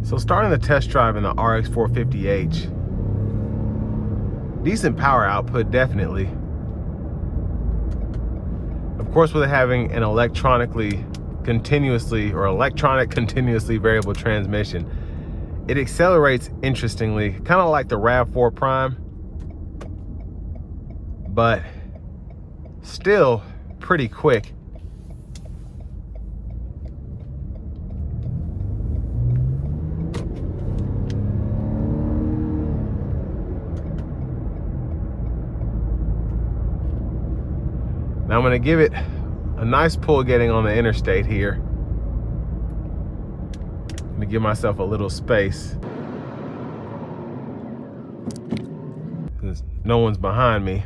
So starting the test drive in the RX 450h, decent power output, definitely. Of course, with it having an electronic continuously variable transmission, it accelerates interestingly, kind of like the RAV4 Prime, but still pretty quick. Now I'm gonna give it a nice pull getting on the interstate here. I'm gonna give myself a little space. Since no one's behind me,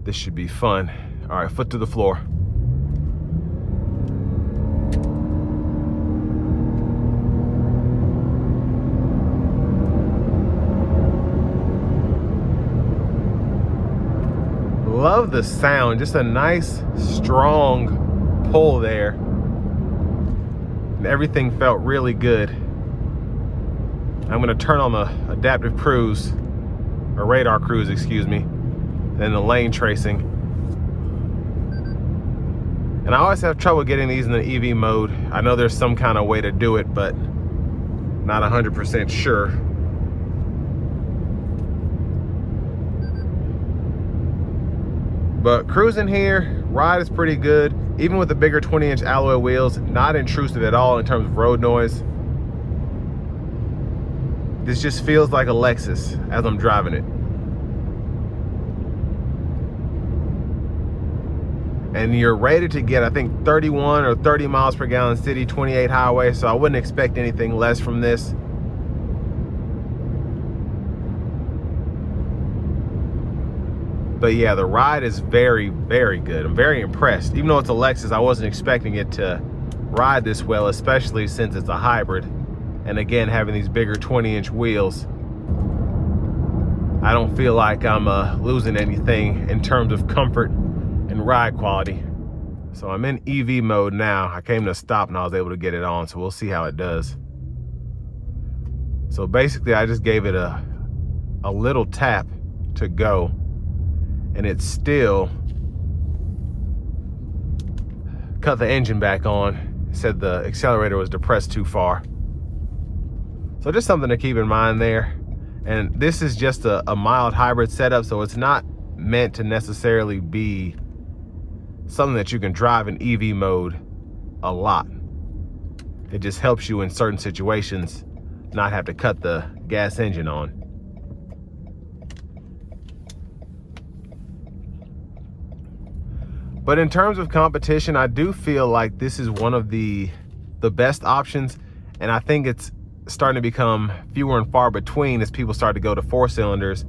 this should be fun. All right, foot to the floor. Love the sound, just a nice strong pull there, and everything felt really good. I'm gonna turn on the adaptive cruise, or radar cruise, excuse me, then the lane tracing. And I always have trouble getting these in the EV mode. I know there's some kind of way to do it, but not 100% sure. But cruising here, ride is pretty good. Even with the bigger 20-inch alloy wheels, not intrusive at all in terms of road noise. This just feels like a Lexus as I'm driving it. And you're rated to get, I think, 31 or 30 miles per gallon city, 28 highway, so I wouldn't expect anything less from this. But yeah, the ride is very, very good. I'm very impressed. Even though it's a Lexus, I wasn't expecting it to ride this well, especially since it's a hybrid. And again, having these bigger 20-inch wheels, I don't feel like I'm losing anything in terms of comfort and ride quality. So I'm in EV mode now. I came to a stop and I was able to get it on, so we'll see how it does. So basically, I just gave it a little tap to go, and it still cut the engine back on. It said the accelerator was depressed too far. So just something to keep in mind there. And this is just a mild hybrid setup, so it's not meant to necessarily be something that you can drive in EV mode a lot. It just helps you in certain situations not have to cut the gas engine on. But in terms of competition, I do feel like this is one of the best options, and I think it's starting to become fewer and far between as people start to go to 4-cylinders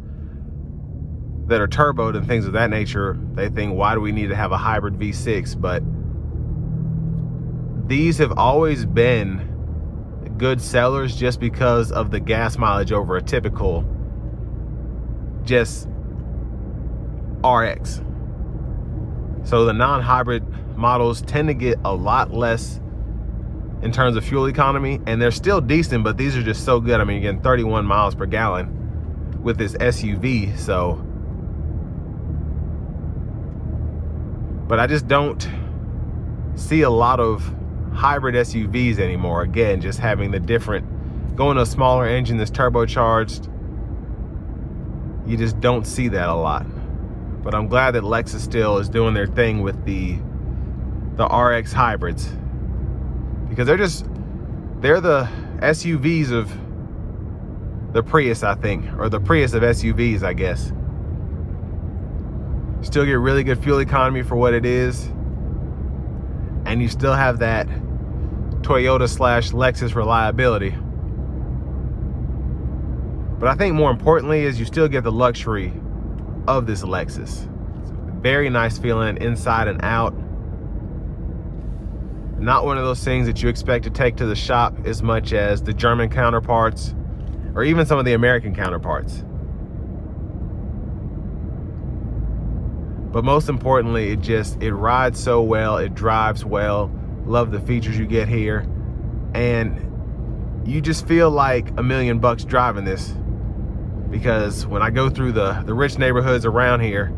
that are turboed and things of that nature. They think, why do we need to have a hybrid V6? But these have always been good sellers just because of the gas mileage over a typical just RX. So the non-hybrid models tend to get a lot less in terms of fuel economy, and they're still decent, but these are just so good. I mean, you're getting 31 miles per gallon with this SUV, so. But I just don't see a lot of hybrid SUVs anymore. Again, just having the different, going to a smaller engine that's turbocharged, you just don't see that a lot. But I'm glad that Lexus still is doing their thing with the RX hybrids, because they're the SUVs of the Prius, I think, or the Prius of SUVs, I guess. Still get really good fuel economy for what it is, and you still have that Toyota/Lexus reliability. But I think more importantly is you still get the luxury of this Lexus. It's very nice feeling inside and out. Not one of those things that you expect to take to the shop as much as the German counterparts or even some of the American counterparts. But most importantly, it rides so well, it drives well. Love the features you get here. And you just feel like $1 million driving this, because when I go through the rich neighborhoods around here,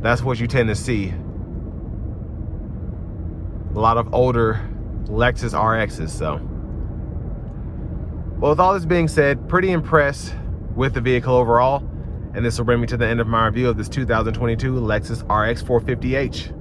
that's what you tend to see. A lot of older Lexus RXs. So, well, with all this being said, pretty impressed with the vehicle overall. And this will bring me to the end of my review of this 2022 Lexus RX 450h.